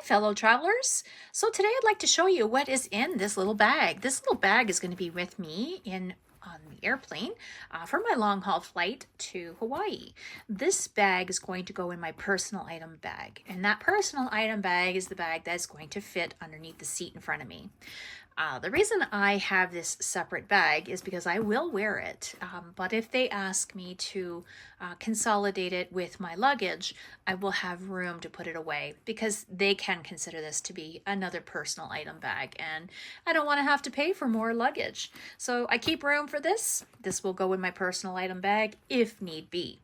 fellow travelers. So today I'd like to show you what is in this little bag. This little bag is going to be with me on the airplane for my long haul flight to Hawaii. This bag is going to go in my personal item bag, and that personal item bag is the bag that's going to fit underneath the seat in front of me. The reason I have this separate bag is because I will wear it, but if they ask me to consolidate it with my luggage, I will have room to put it away because they can consider this to be another personal item bag, and I don't want to have to pay for more luggage. So I keep room for this. This will go in my personal item bag if need be.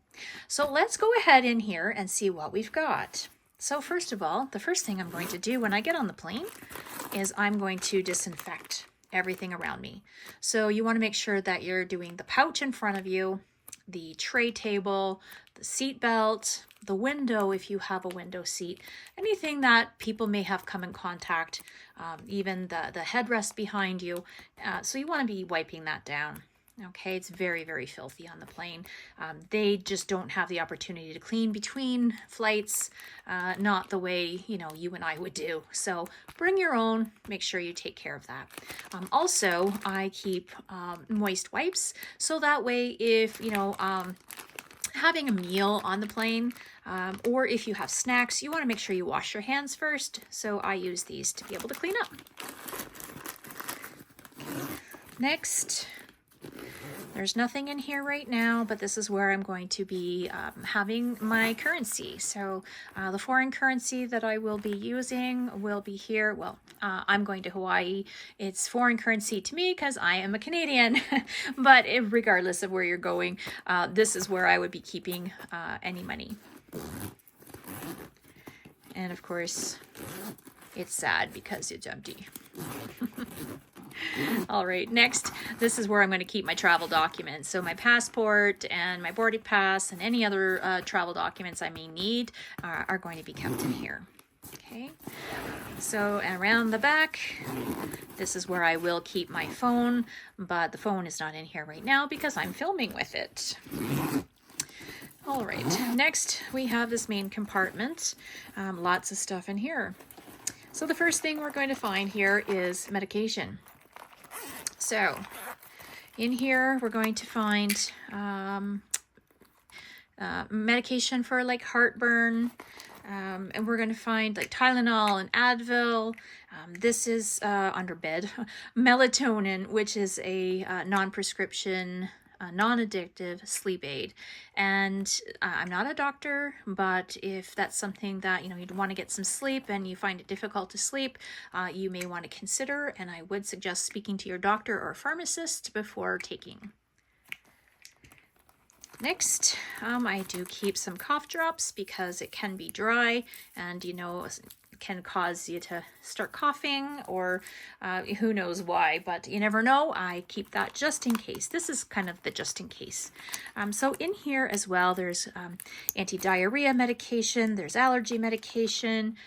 So let's go ahead in here and see what we've got. So first of all, the first thing I'm going to do when I get on the plane is I'm going to disinfect everything around me. So you want to make sure that you're doing the pouch in front of you, the tray table, the seat belt, the window if you have a window seat, anything that people may have come in contact, even the headrest behind you. So you want to be wiping that down. Okay, it's very, very filthy on the plane. They just don't have the opportunity to clean between flights, not the way, you and I would do. So bring your own, make sure you take care of that. Also, I keep moist wipes, so that way if, having a meal on the plane, or if you have snacks, you want to make sure you wash your hands first. So I use these to be able to clean up. Next, there's nothing in here right now, but this is where I'm going to be having my currency. So the foreign currency that I will be using will be here. Well, I'm going to Hawaii. It's foreign currency to me because I am a Canadian, but regardless of where you're going, this is where I would be keeping any money. And of course, it's sad because it's empty. All right, next, this is where I'm going to keep my travel documents. So my passport and my boarding pass and any other travel documents I may need are going to be kept in here. Okay, so around the back, this is where I will keep my phone, but the phone is not in here right now because I'm filming with it. All right, next we have this main compartment. Lots of stuff in here. So the first thing we're going to find here is medication. So in here, we're going to find medication for like heartburn, and we're going to find like Tylenol and Advil. This is under bed, melatonin, which is a non-prescription, non-addictive sleep aid. And I'm not a doctor, but if that's something that you want to get some sleep and you find it difficult to sleep, you may want to consider, and I would suggest speaking to your doctor or pharmacist before taking. Next, I do keep some cough drops because it can be dry and can cause you to start coughing, or who knows why, but you never know. I keep that just in case. This is kind of the just in case. So in here as well, there's anti-diarrhea medication, there's allergy medication,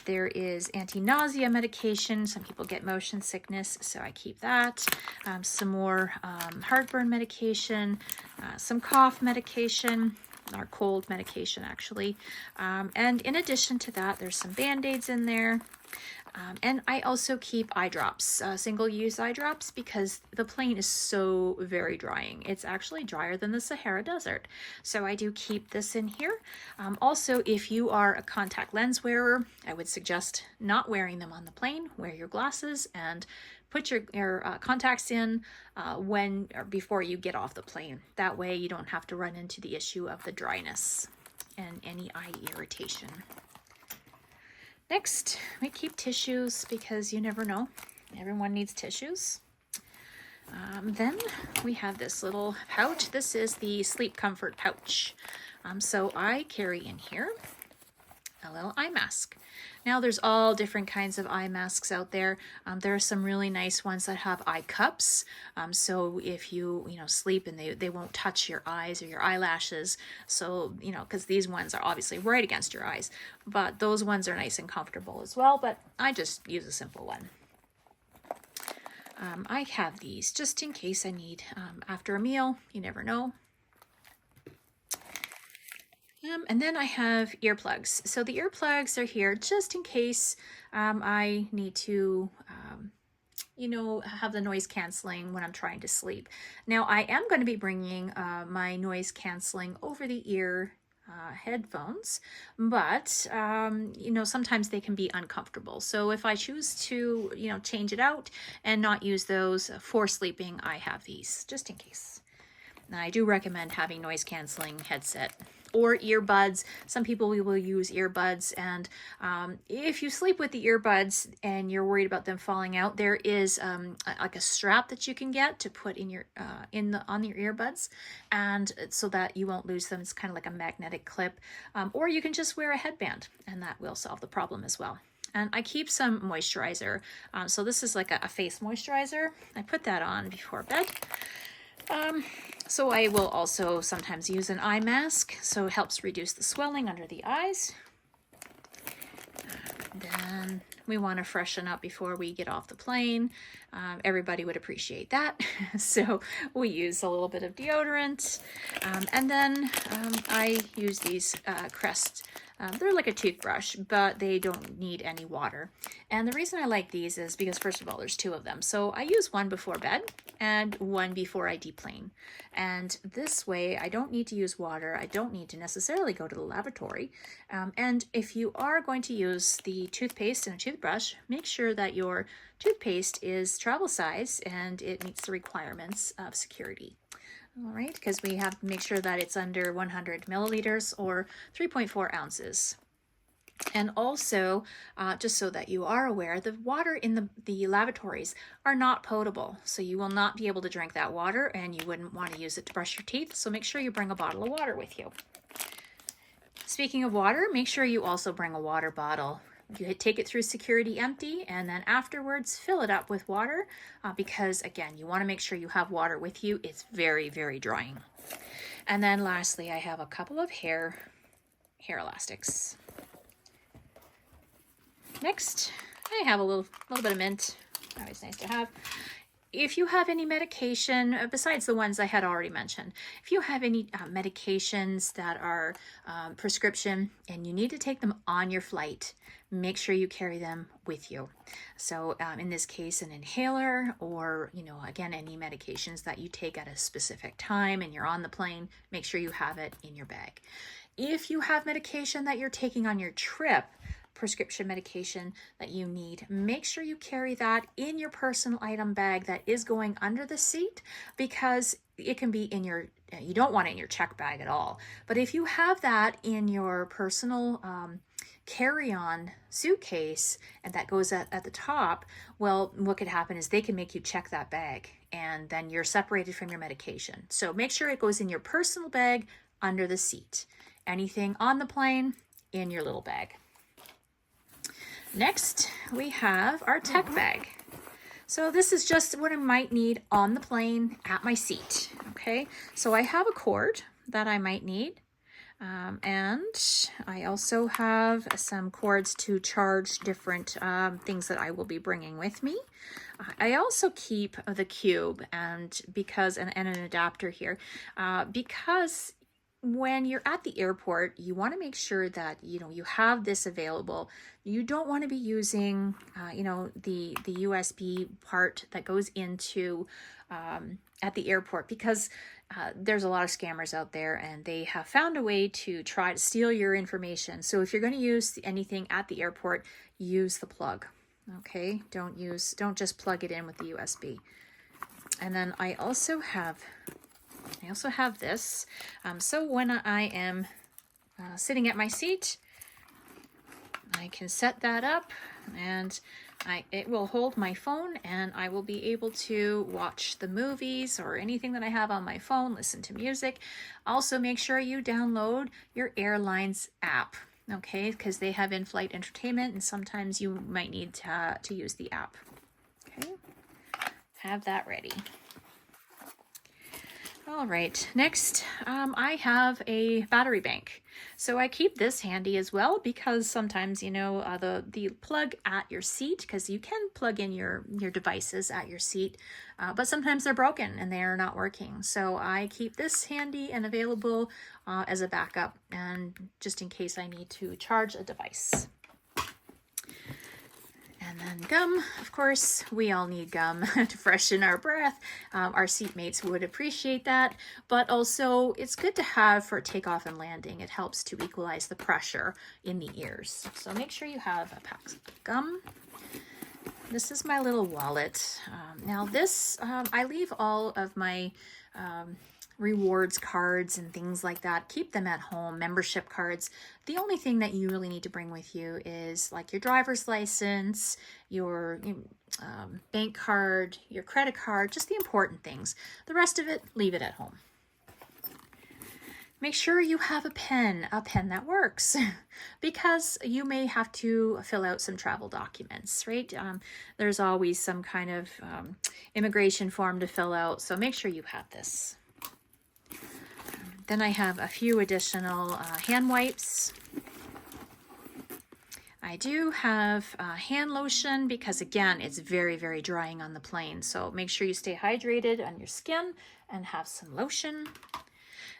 there is anti-nausea medication. Some people get motion sickness, so I keep that. Some more heartburn medication, some cough medication, or cold medication actually. And in addition to that, there's some Band-Aids in there. And I also keep eye drops, single-use eye drops, because the plane is so very drying. It's actually drier than the Sahara Desert. So I do keep this in here. Also, if you are a contact lens wearer, I would suggest not wearing them on the plane. Wear your glasses and put your contacts in when or before you get off the plane. That way you don't have to run into the issue of the dryness and any eye irritation. Next, we keep tissues because you never know. Everyone needs tissues. Then we have this little pouch. This is the sleep comfort pouch. So I carry in here a little eye mask. Now there's all different kinds of eye masks out there. There are some really nice ones that have eye cups. So if you sleep and they won't touch your eyes or your eyelashes. So, because these ones are obviously right against your eyes, but those ones are nice and comfortable as well. But I just use a simple one. I have these just in case I need after a meal. You never know. And then I have earplugs. So the earplugs are here just in case I need to, have the noise canceling when I'm trying to sleep. Now I am going to be bringing my noise canceling over the ear headphones, but sometimes they can be uncomfortable. So if I choose to, change it out and not use those for sleeping, I have these just in case. Now, I do recommend having noise canceling headset or earbuds. Some people will use earbuds, and if you sleep with the earbuds and you're worried about them falling out, there is like a strap that you can get to put in your on your earbuds, and so that you won't lose them. It's kind of like a magnetic clip, or you can just wear a headband, and that will solve the problem as well. And I keep some moisturizer. So this is like a face moisturizer. I put that on before bed. So I will also sometimes use an eye mask, so it helps reduce the swelling under the eyes. Then we want to freshen up before we get off the plane. Everybody would appreciate that. So we use a little bit of deodorant. And then I use these Crest. They're like a toothbrush, but they don't need any water. And the reason I like these is because, first of all, there's two of them. So I use one before bed and one before I deplane. And this way, I don't need to use water. I don't need to necessarily go to the lavatory. And if you are going to use the toothpaste and a toothbrush, make sure that your toothpaste is travel size and it meets the requirements of security. All right, because we have to make sure that it's under 100 milliliters or 3.4 ounces. And also, just so that you are aware, the water in the lavatories are not potable. So you will not be able to drink that water, and you wouldn't want to use it to brush your teeth. So make sure you bring a bottle of water with you. Speaking of water, make sure you also bring a water bottle. You take it through security empty, and then afterwards fill it up with water because, again, you want to make sure you have water with you. It's very, very drying. And then lastly, I have a couple of hair elastics. Next, I have a little bit of mint. Always nice to have. If you have any medication, besides the ones I had already mentioned, if you have any medications that are prescription and you need to take them on your flight, make sure you carry them with you. So in this case, an inhaler or, again, any medications that you take at a specific time and you're on the plane, make sure you have it in your bag. If you have medication that you're taking on your trip, prescription medication that you need, make sure you carry that in your personal item bag that is going under the seat, because it can be in your, you don't want it in your check bag at all. But if you have that in your personal carry-on suitcase and that goes at the top, well, what could happen is they can make you check that bag and then you're separated from your medication. So make sure it goes in your personal bag under the seat. Anything on the plane, in your little bag. Next, we have our tech bag. So this is just what I might need on the plane at my seat, okay? So I have a cord that I might need, and I also have some cords to charge different things that I will be bringing with me. I also keep the cube and an adapter here because when you're at the airport, you want to make sure that you have this available. You don't want to be using the USB part that goes into at the airport, because there's a lot of scammers out there and they have found a way to try to steal your information. So if you're going to use anything at the airport, use the plug. Okay, don't just plug it in with the USB. And then I also have this. So when I am sitting at my seat, I can set that up and it will hold my phone, and I will be able to watch the movies or anything that I have on my phone, listen to music. Also, make sure you download your airline's app, okay? Because they have in-flight entertainment, and sometimes you might need to use the app. Okay, have that ready. All right, next I have a battery bank. So I keep this handy as well because sometimes, you know, the plug at your seat, because you can plug in your devices at your seat, but sometimes they're broken and they are not working. So I keep this handy and available as a backup, and just in case I need to charge a device. And then gum, of course, we all need gum to freshen our breath. Our seatmates would appreciate that, but also it's good to have for takeoff and landing. It helps to equalize the pressure in the ears. So make sure you have a pack of gum. This is my little wallet. Now this, I leave all of my rewards cards and things like that. Keep them at home, membership cards. The only thing that you really need to bring with you is like your driver's license, your bank card, your credit card, just the important things. The rest of it, leave it at home. Make sure you have a pen that works, because you may have to fill out some travel documents, right? There's always some kind of immigration form to fill out, so make sure you have this. Then I have a few additional hand wipes. I do have hand lotion because, again, it's very, very drying on the plane. So make sure you stay hydrated on your skin and have some lotion.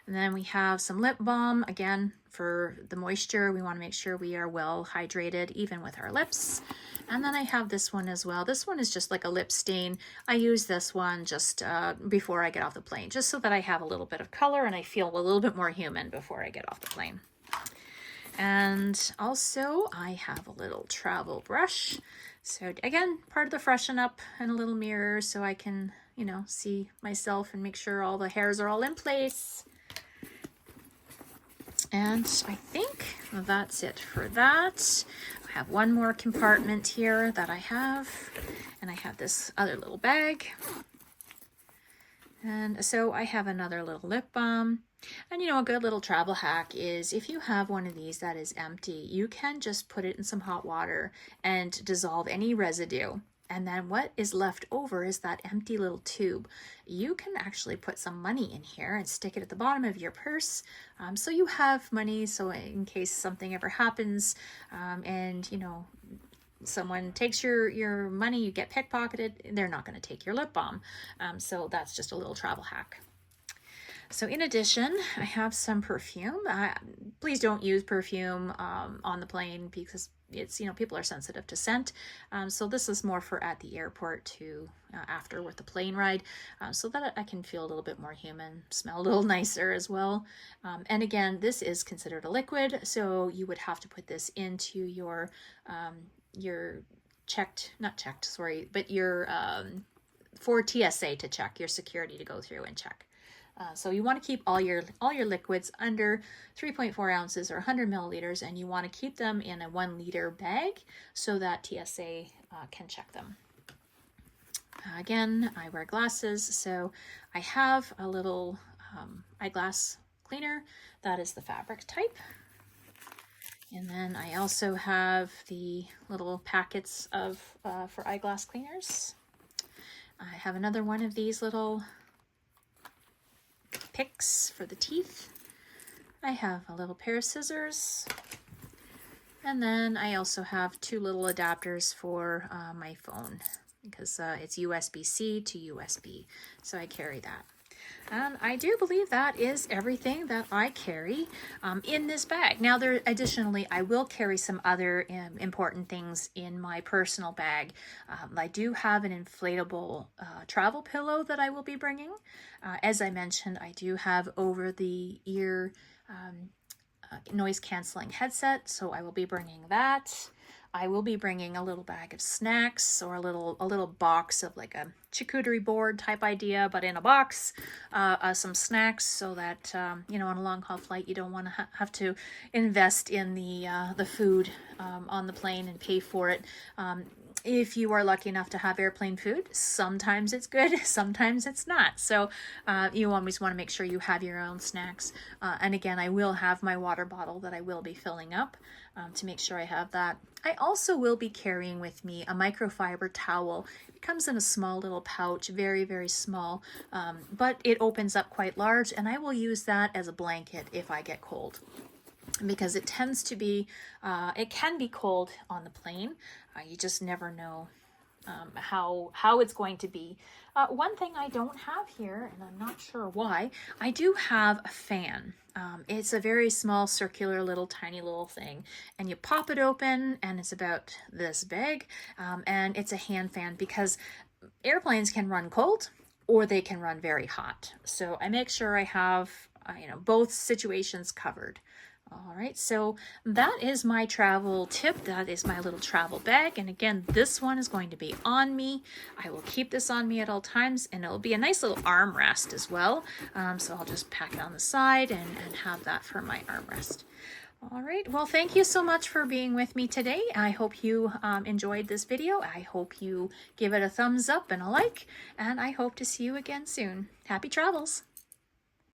And then we have some lip balm, again, for the moisture. We want to make sure we are well hydrated, even with our lips. And then I have this one as well. This one is just like a lip stain. I use this one just before I get off the plane, just so that I have a little bit of color and I feel a little bit more human before I get off the plane. And also I have a little travel brush. So again, part of the freshen up, and a little mirror so I can, you know, see myself and make sure all the hairs are all in place. And I think that's it for that. I have one more compartment here that I have, and I have this other little bag. And so I have another little lip balm. And you know, a good little travel hack is if you have one of these that is empty, you can just put it in some hot water and dissolve any residue. And then what is left over is that empty little tube. You can actually put some money in here and stick it at the bottom of your purse, so you have money, so in case something ever happens and you know, someone takes your money, you get pickpocketed, they're not going to take your lip balm. So that's just a little travel hack. So in addition, I have some perfume. Please don't use perfume on the plane because it's, you know, people are sensitive to scent. So this is more for at the airport to after with the plane ride, so that I can feel a little bit more human, smell a little nicer as well. And again, this is considered a liquid, so you would have to put this into your for TSA to check, your security to go through and check. So you want to keep all your liquids under 3.4 ounces or 100 milliliters, and you want to keep them in a 1 liter bag so that TSA can check them. Again, I wear glasses, so I have a little eyeglass cleaner that is the fabric type. And then I also have the little packets of for eyeglass cleaners. I have another one of these little picks for the teeth. I have a little pair of scissors, and then I also have 2 little adapters for my phone because it's USB-C to USB, so I carry that. And I do believe that is everything that I carry in this bag. Now, additionally, I will carry some other important things in my personal bag. I do have an inflatable travel pillow that I will be bringing. As I mentioned, I do have over-the-ear noise-canceling headset, so I will be bringing that. I will be bringing a little bag of snacks, or a little box of like a charcuterie board type idea, but in a box, some snacks, so that you know, on a long haul flight, you don't want to have to invest in the food on the plane and pay for it. If you are lucky enough to have airplane food, sometimes it's good, sometimes it's not. So you always want to make sure you have your own snacks. And again, I will have my water bottle that I will be filling up to make sure I have that. I also will be carrying with me a microfiber towel. It comes in a small little pouch, very, very small, but it opens up quite large, and I will use that as a blanket if I get cold. because it tends to be, it can be cold on the plane. You just never know how it's going to be. One thing I don't have here, and I'm not sure why, I do have a fan. It's a very small, circular, little, tiny little thing, and you pop it open, and it's about this big, and it's a hand fan because airplanes can run cold or they can run very hot. So I make sure I have, both situations covered. All right, so that is my travel tip. That is my little travel bag. And again, this one is going to be on me. I will keep this on me at all times, and it'll be a nice little armrest as well. So I'll just pack it on the side and have that for my armrest. All right, well, thank you so much for being with me today. I hope you enjoyed this video. I hope you give it a thumbs up and a like, and I hope to see you again soon. Happy travels!